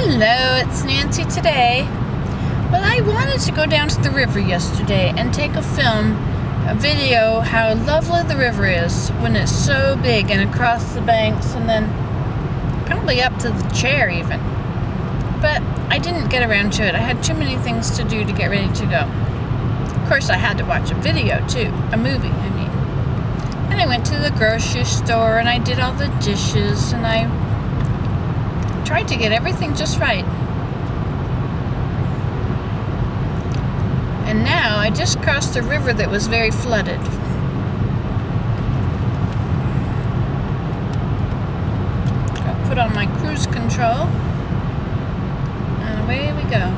Hello, it's Nancy today. Well, I wanted to go down to the river yesterday and take a video, how lovely the river is when it's so big and across the banks and then probably up to the chair even. But I didn't get around to it. I had too many things to do to get ready to go. Of course, I had to watch a video too, a movie, I mean. And I went to the grocery store and I did all the dishes and I tried to get everything just right. And now I just crossed a river that was very flooded. I'll put on my cruise control and away we go.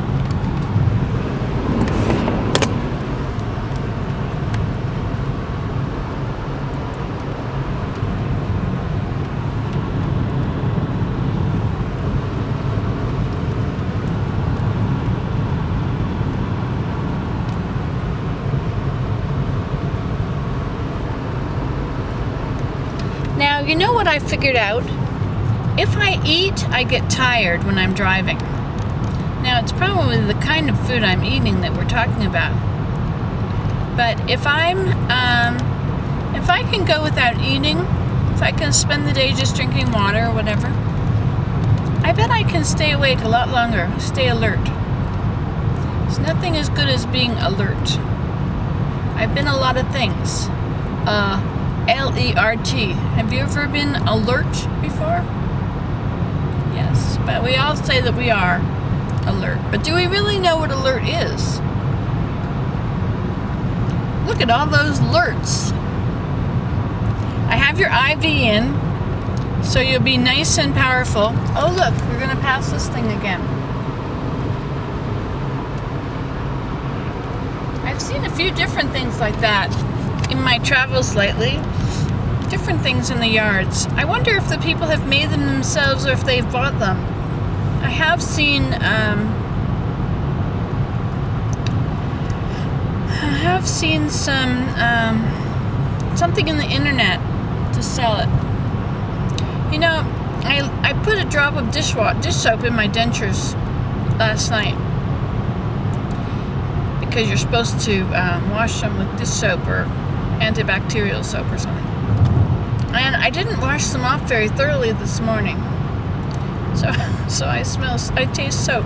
Now, you know what I figured out? If I eat, I get tired when I'm driving. Now, it's probably the kind of food I'm eating that we're talking about. But if I can go without eating, if I can spend the day just drinking water or whatever, I bet I can stay awake a lot longer, stay alert. There's nothing as good as being alert. I've been a lot of things. L-E-R-T. Have you ever been alert before? Yes, but we all say that we are alert. But do we really know what alert is? Look at all those alerts. I have your IV in, so you'll be nice and powerful. Oh look, we're going to pass this thing again. I've seen a few different things like that in my travels lately. Different things in the yards. I wonder if the people have made them themselves or if they've bought them. I have seen something in the internet to sell it. You know, I put a drop of dish soap in my dentures last night because you're supposed to wash them with dish soap or antibacterial soap or something. And I didn't wash them off very thoroughly this morning. So I taste soap.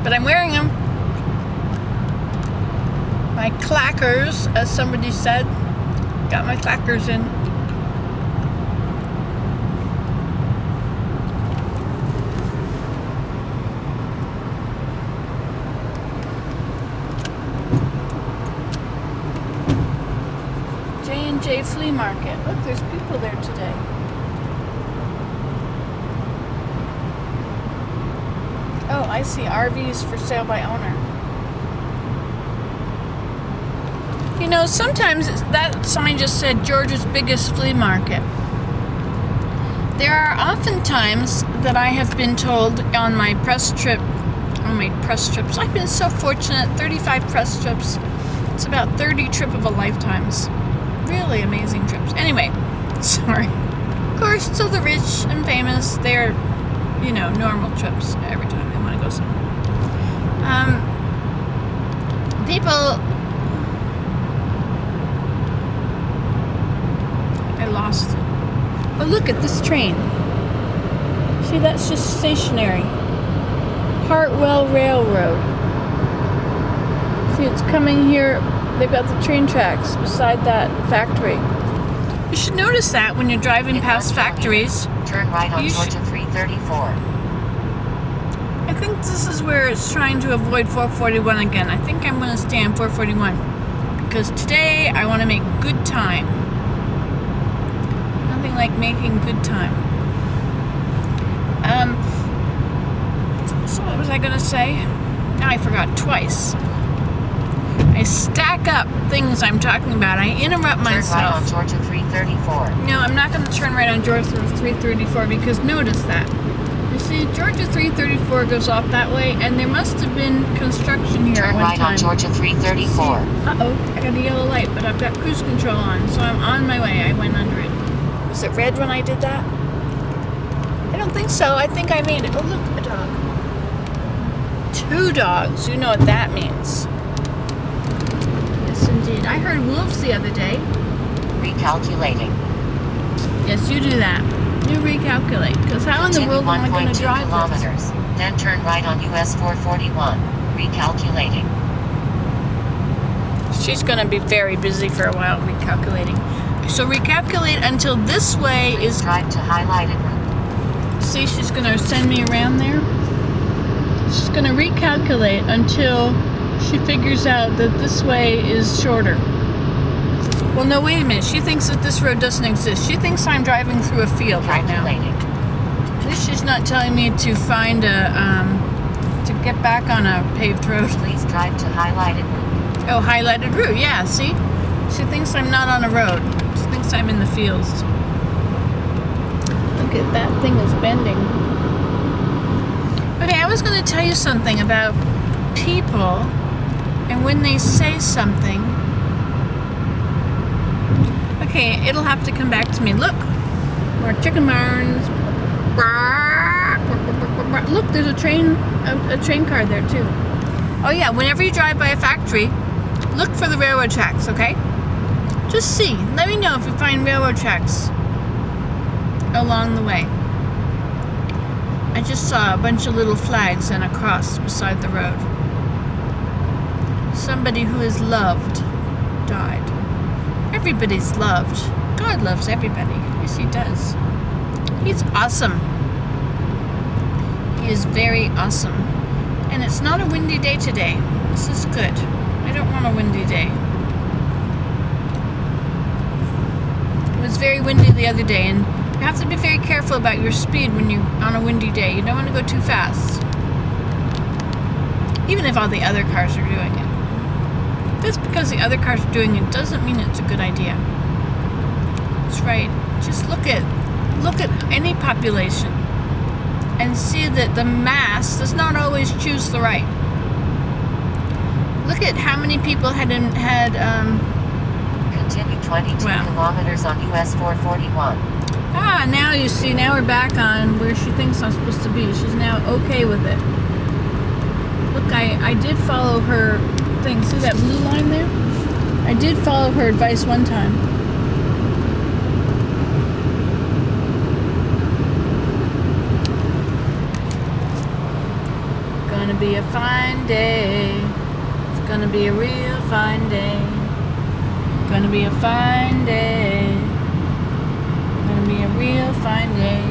But I'm wearing them. My clackers, as somebody said. Got my clackers in. J Flea Market. Look, there's people there today. Oh, I see RVs for sale by owner. You know, sometimes that sign just said Georgia's biggest flea market. There are often times that I have been told on my press trips, I've been so fortunate, 35 press trips. It's about 30 trip of a lifetimes. Really amazing trips. Anyway, sorry. Of course, to the rich and famous, they're, normal trips every time they want to go somewhere. I lost it. Oh, look at this train. See, that's just stationary. Hartwell Railroad. See, it's coming here. They've got the train tracks beside that factory. You should notice that when you're driving past factories. Turn right on Georgia 334. I think this is where it's trying to avoid 441 again. I think I'm going to stay on 441 because today I want to make good time. Nothing like making good time. So what was I going to say? Now I forgot twice. I stack up things I'm talking about. I interrupt myself. Turn right on Georgia 334. No, I'm not going to turn right on Georgia 334 because notice that. You see, Georgia 334 goes off that way, and there must have been construction here Turn at one right time. on Georgia 334. Uh-oh, I got a yellow light, but I've got cruise control on, so I'm on my way. I went under it. Was it red when I did that? I don't think so. I think I made it. Oh, look, a dog. 2 dogs. You know what that means. Yes, indeed. I heard wolves the other day. Recalculating. Yes, you do that. You recalculate. Because how in the world am I going to drive kilometers. Then turn right on US 441. Recalculating. She's going to be very busy for a while recalculating. So recalculate until this way is... Drive to highlighted route. See, she's going to send me around there. She's going to recalculate until she figures out that this way is shorter. Well, no, wait a minute. She thinks that this road doesn't exist. She thinks I'm driving through a field right now. At least she's not telling me to find a, to get back on a paved road. Please drive to highlighted route. Oh, highlighted route, yeah, see? She thinks I'm not on a road. She thinks I'm in the fields. Look at that thing is bending. Okay, I was going to tell you something about people and when they say something. Okay, it'll have to come back to me. Look, more chicken barns. Look, there's a train car there too. Oh yeah, whenever you drive by a factory, look for the railroad tracks, okay? Just see. Let me know if you find railroad tracks along the way. I just saw a bunch of little flags and a cross beside the road. Somebody who is loved died. Everybody's loved. God loves everybody. Yes, He does. He's awesome. He is very awesome. And it's not a windy day today. This is good. I don't want a windy day. It was very windy the other day, and you have to be very careful about your speed when you're on a windy day. You don't want to go too fast. Even if all the other cars are doing it. Just because the other cars are doing it doesn't mean it's a good idea. That's right. Just look at any population and see that the mass does not always choose the right. Look at how many people had Continue 22 kilometers on US 441. Ah, now you see, now we're back on where she thinks I'm supposed to be. She's now okay with it. Look, I did follow her thing. See that blue line there? I did follow her advice one time. Gonna be a fine day. It's gonna be a real fine day. Gonna be a fine day. Gonna be a real fine day.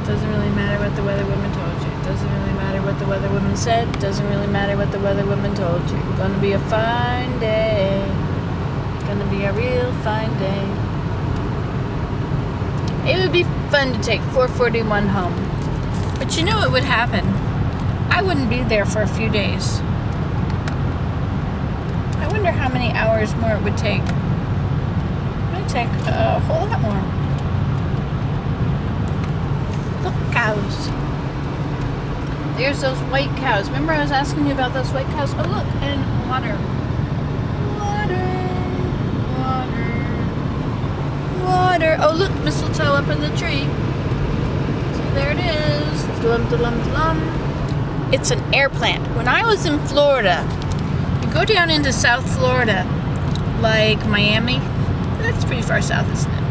Doesn't really matter what the weather woman told you. Doesn't really matter what the weather woman said. Doesn't really matter what the weather woman told you. Gonna be a fine day. Gonna be a real fine day. It would be fun to take 441 home. But you know what would happen? I wouldn't be there for a few days. I wonder how many hours more it would take. It would take a whole lot more. Look, cows. There's those white cows. Remember I was asking you about those white cows? Oh, look, and water. Water. Oh, look, mistletoe up in the tree. So there it is. Dlum. It's an air plant. When I was in Florida, you go down into South Florida, like Miami. That's pretty far south, isn't it?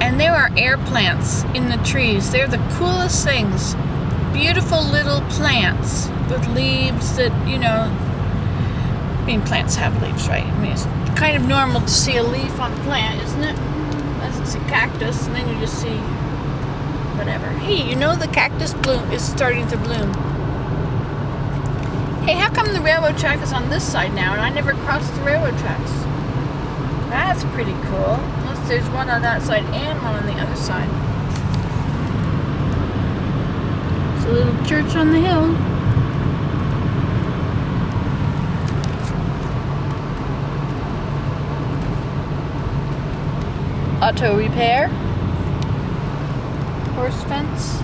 And there are air plants in the trees. They're the coolest things. Beautiful little plants with leaves that, you know, I mean, plants have leaves, right? I mean, it's kind of normal to see a leaf on a plant, isn't it? Unless it's a cactus, and then you just see whatever. Hey, you know the cactus bloom is starting to bloom. Hey, how come the railroad track is on this side now, and I never crossed the railroad tracks? That's pretty cool. Unless there's one on that side and one on the other side. It's a little church on the hill. Auto repair. Horse fence.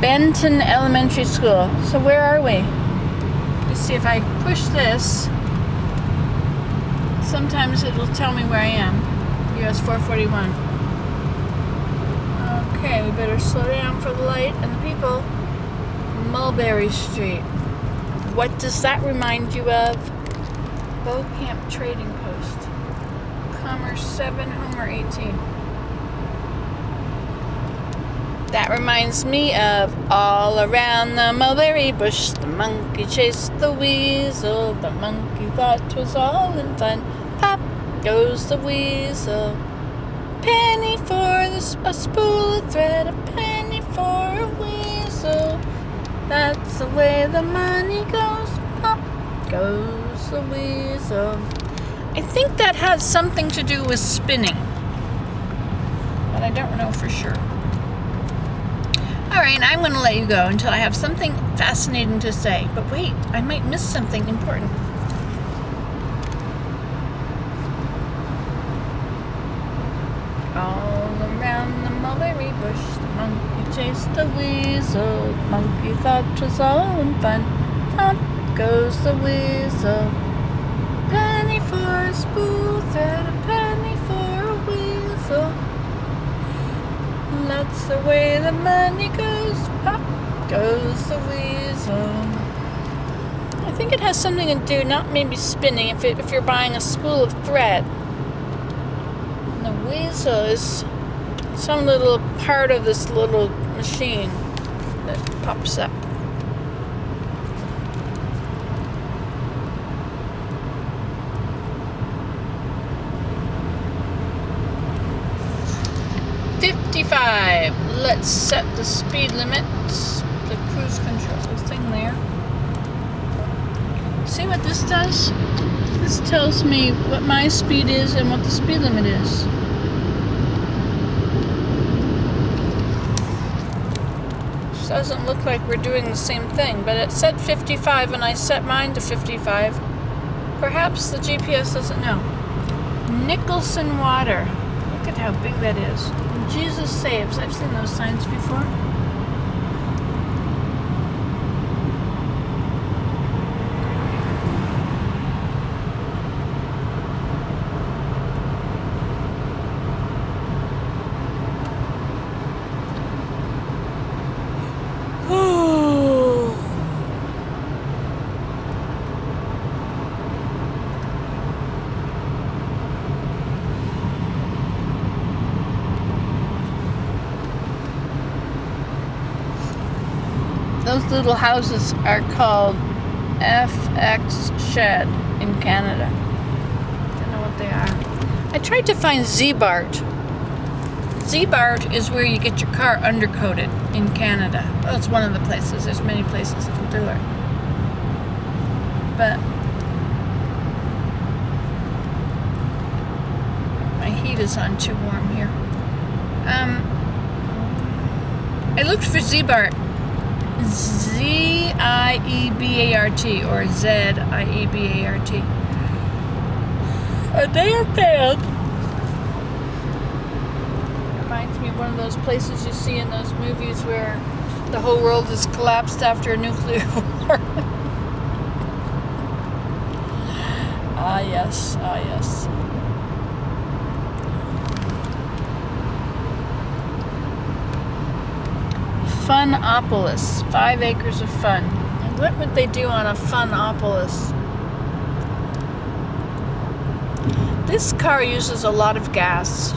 Benton Elementary School. So where are we? Let's see if I push this. Sometimes it'll tell me where I am. US 441. Okay, we better slow down for the light and the people. Mulberry Street. What does that remind you of? Bow Camp Trading Post. Commerce 7, Homer 18. That reminds me of all around the mulberry bush. The monkey chased the weasel. The monkey thought 'twas all in fun. Pop goes the weasel. Penny for a spool of thread. A penny for a weasel. That's the way the money goes. Pop goes the weasel. I think that has something to do with spinning, but I don't know for sure. Alright, I'm going to let you go until I have something fascinating to say. But wait, I might miss something important. All around the mulberry bush, the monkey chased the weasel. The monkey thought 'twas all in fun. Up goes the weasel. Penny for a spool thread, a penny for a weasel. That's the way the money goes. Pop goes the weasel. I think it has something to do, not maybe spinning, if you're buying a spool of thread. And the weasel is some little part of this little machine that pops up. Let's set the speed limit. The cruise control thing there. See what this does? This tells me what my speed is and what the speed limit is. This doesn't look like we're doing the same thing, but it said 55 and I set mine to 55. Perhaps the GPS doesn't know. Nicholson Water. Look at how big that is. Jesus Saves. I've seen those signs before. Those little houses are called FX Shed in Canada. I don't know what they are. I tried to find Z-Bart. Z-Bart is where you get your car undercoated in Canada. Well, it's one of the places. There's many places that will do it. But my heat is on too warm here. I looked for Z-Bart. Z-I-E-B-A-R-T or Z-I-E-B-A-R-t. And they are bad. Reminds me of one of those places you see in those movies where the whole world has collapsed after a nuclear war. Ah, yes. Ah, yes. Funopolis, 5 acres of fun. And what would they do on a Funopolis? This car uses a lot of gas.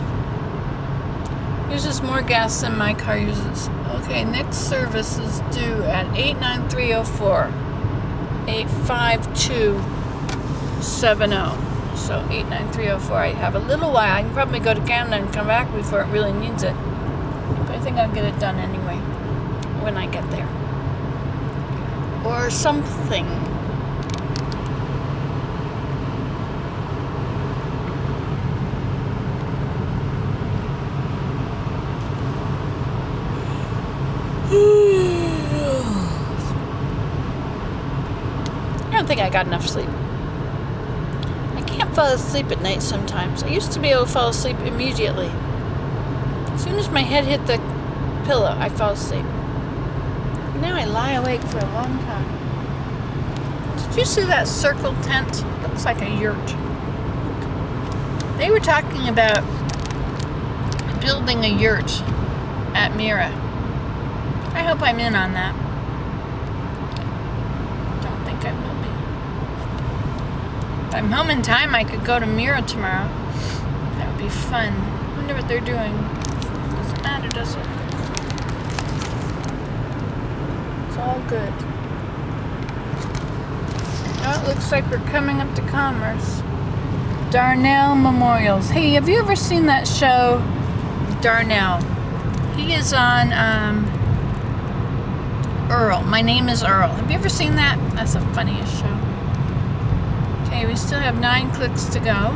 Uses more gas than my car uses. Okay, next service is due at 89304. 85270. So 89304. I have a little while. I can probably go to Canada and come back before it really needs it. But I think I'll get it done anyway when I get there. Or something. I don't think I got enough sleep. I can't fall asleep at night sometimes. I used to be able to fall asleep immediately. As soon as my head hit the pillow, I fall asleep. Now I lie awake for a long time. Did you see that circle tent? Looks like a yurt. They were talking about building a yurt at Mira. I hope I'm in on that. Don't think I will be. If I'm home in time, I could go to Mira tomorrow. That would be fun. Wonder what they're doing. Doesn't matter, does it? It's all good. Oh, it looks like we're coming up to Commerce. Darnell Memorials. Hey, have you ever seen that show, Darnell? He is on Earl. My Name is Earl. Have you ever seen that? That's the funniest show. Okay, we still have 9 clicks to go.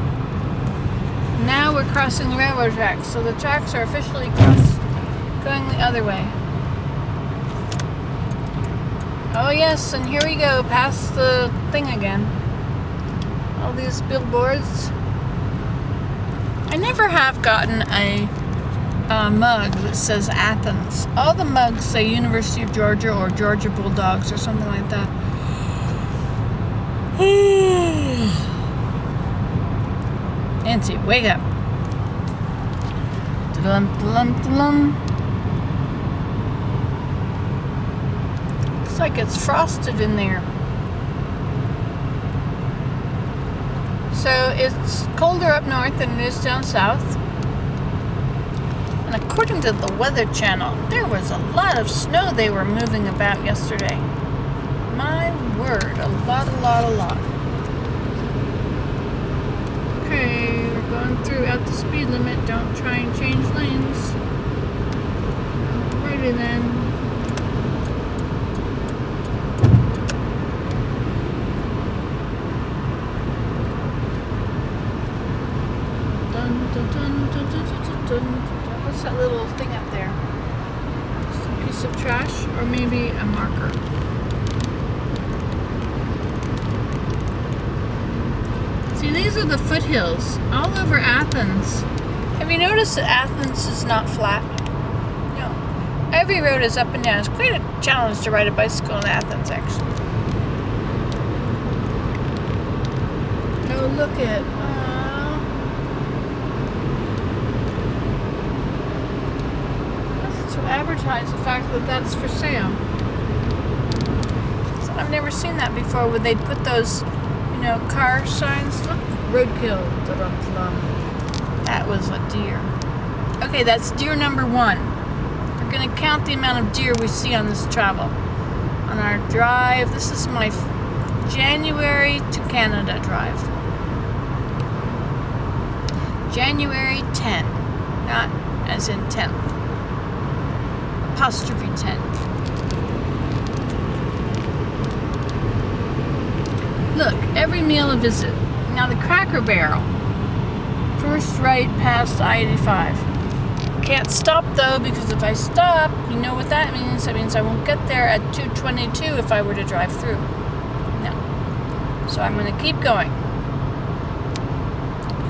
Now we're crossing the railroad tracks, so the tracks are officially crossed, going the other way. Oh yes, and here we go, past the thing again. All these billboards. I never have gotten a mug that says Athens. All the mugs say University of Georgia or Georgia Bulldogs or something like that. Nancy, wake up. Looks like it's frosted in there. So it's colder up north than it is down south. And according to the Weather Channel, there was a lot of snow they were moving about yesterday. My word, a lot. Okay, we're going through at the speed limit. Don't try and change lanes. Alrighty then. What's that little thing up there? Just a piece of trash or maybe a marker? See, these are the foothills all over Athens. Have you noticed that Athens is not flat? No. Every road is up and down. It's quite a challenge to ride a bicycle in Athens, actually. Oh, look at... to advertise the fact that that's for sale. So I've never seen that before, where they'd put those, car signs. Look, roadkill. That was a deer. Okay, that's deer number 1. We're going to count the amount of deer we see on this travel. On our drive, this is my January to Canada drive. January 10, not as in 10th. Apostrophe 10. Look, every meal a visit. Now the Cracker Barrel. First right past I-85. Can't stop though, because if I stop, you know what that means? That means I won't get there at 2:22 if I were to drive through. No. So I'm going to keep going.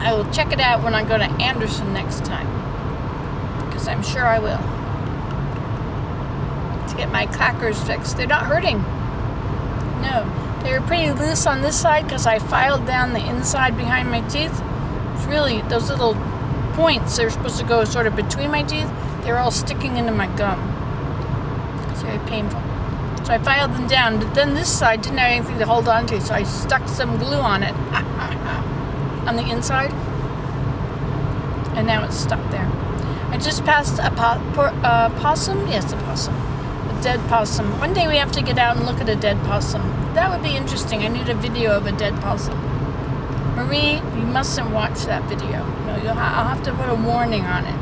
I will check it out when I go to Anderson next time, because I'm sure I will. To get my clackers fixed. They're not hurting. No. They were pretty loose on this side because I filed down the inside behind my teeth. It's really, those little points, they're supposed to go sort of between my teeth. They're all sticking into my gum. It's very painful. So I filed them down, but then this side didn't have anything to hold on to, so I stuck some glue on it. On the inside. And now it's stuck there. I just passed a possum. Yes, a possum. Dead possum. One day we have to get out and look at a dead possum. That would be interesting. I need a video of a dead possum. Marie, you mustn't watch that video. No, I'll have to put a warning on it.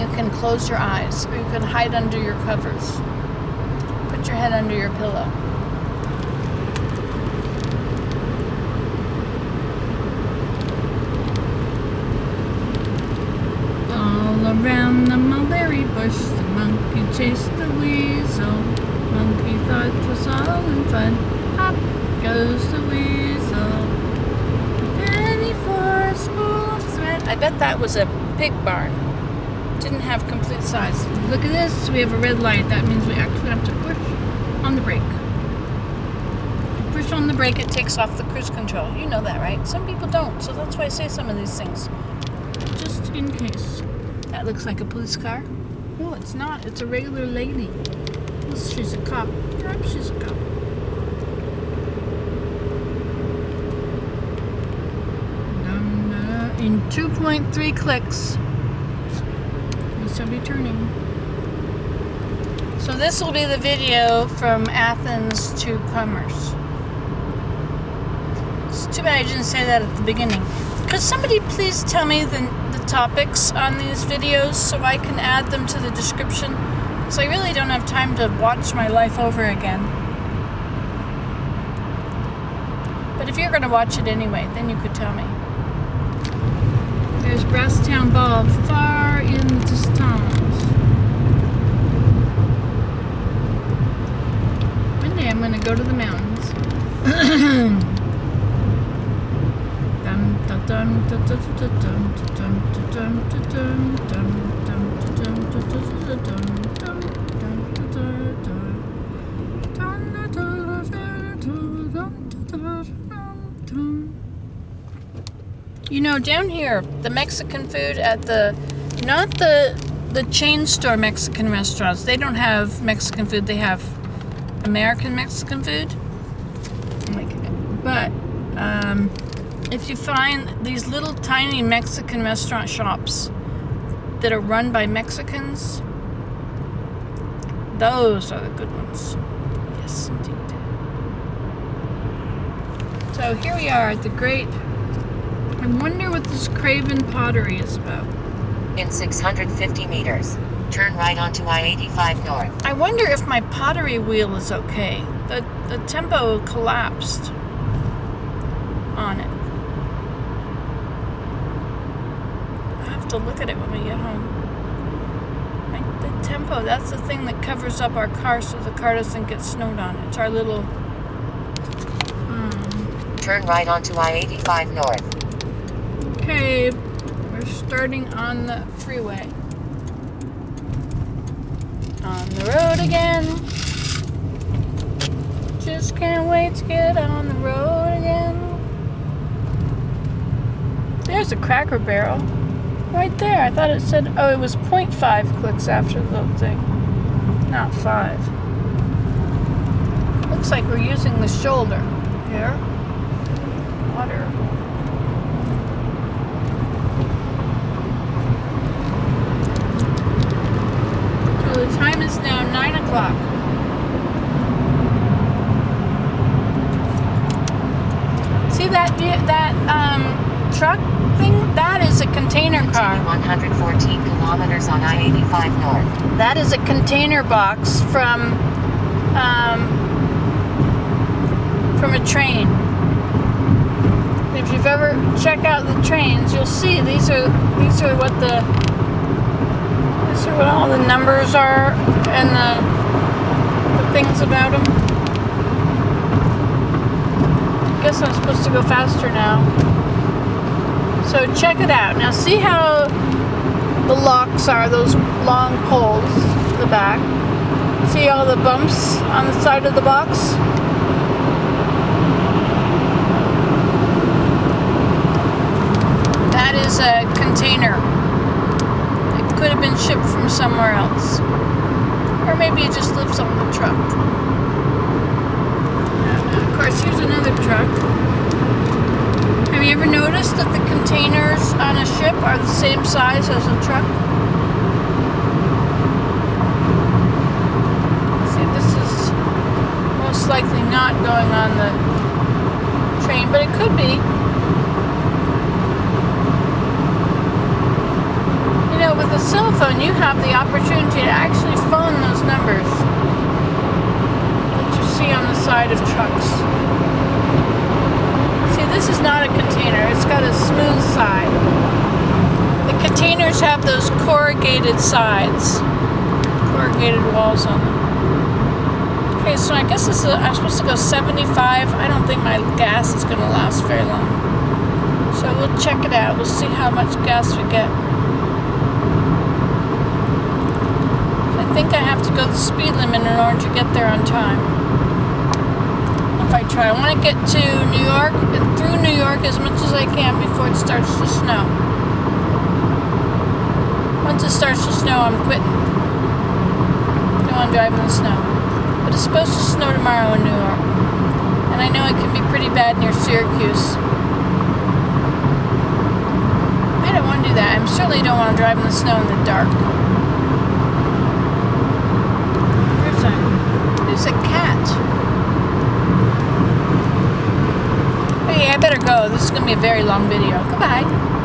You can close your eyes, or you can hide under your covers. Put your head under your pillow. All around the mulberry bush, the monkey chased the weasel. Monkey thought it was all in fun. Hop goes the weasel. Penny for a spool of thread. I bet that was a pig barn. Didn't have complete size. Look at this. We have a red light. That means we actually have to push on the brake. Push on the brake, it takes off the cruise control. You know that, right? Some people don't, so that's why I say some of these things. Just in case. That looks like a police car. Well, it's not. It's a regular lady. Unless she's a cop. Perhaps she's a cop. In 2.3 clicks. We shall be turning. So this will be the video from Athens to Commerce. It's too bad I didn't say that at the beginning. Could somebody please tell me the topics on these videos so I can add them to the description? So I really don't have time to watch my life over again. But if you're going to watch it anyway, then you could tell me. There's Brasstown Ball far in the distance. One day I'm going to go to the mountains. You know, down here, the Mexican food at not the chain store Mexican restaurants, they don't have Mexican food, they have American Mexican food. But if you find these little tiny Mexican restaurant shops that are run by Mexicans, those are the good ones. Yes, indeed. So here we are at the great... I wonder what this Craven pottery is about. In 650 meters, turn right onto I-85 North. I wonder if my pottery wheel is okay. The tempo collapsed on it. I'll have to look at it when we get home. The tempo, that's the thing that covers up our car so the car doesn't get snowed on. It's our little... Turn right onto I-85 North. Okay, we're starting on the freeway. On the road again. Just can't wait to get on the road again. There's a Cracker Barrel. Right there. I thought it said, oh, it was 0.5 clicks after the thing. Not 5. Looks like we're using the shoulder here. Water. The time is now 9 o'clock. See that truck thing? That is a container car. 114 kilometers on I-85 North. That is a container box from a train. If you've ever checked out the trains, you'll see these are what all the numbers are and the things about them. I guess I'm supposed to go faster now. So check it out. Now see how the locks are, those long poles in the back. See all the bumps on the side of the box? That is a container. Could have been shipped from somewhere else. Or maybe it just lives on the truck. Of course, here's another truck. Have you ever noticed that the containers on a ship are the same size as a truck? See, this is most likely not going on the train, but it could be. You know, with a cell phone, you have the opportunity to actually phone those numbers that you see on the side of trucks. See, this is not a container. It's got a smooth side. The containers have those corrugated sides, corrugated walls on them. Okay, so I guess I'm supposed to go 75. I don't think my gas is going to last very long. So we'll check it out. We'll see how much gas we get. I think I have to go the speed limit in order to get there on time. If I try, I want to get to New York and through New York as much as I can before it starts to snow. Once it starts to snow, I'm quitting. want to drive in the snow. But it's supposed to snow tomorrow in New York. And I know it can be pretty bad near Syracuse. I don't want to do that. I certainly don't want to drive in the snow in the dark. There's a cat. Hey, I better go. This is going to be a very long video. Goodbye.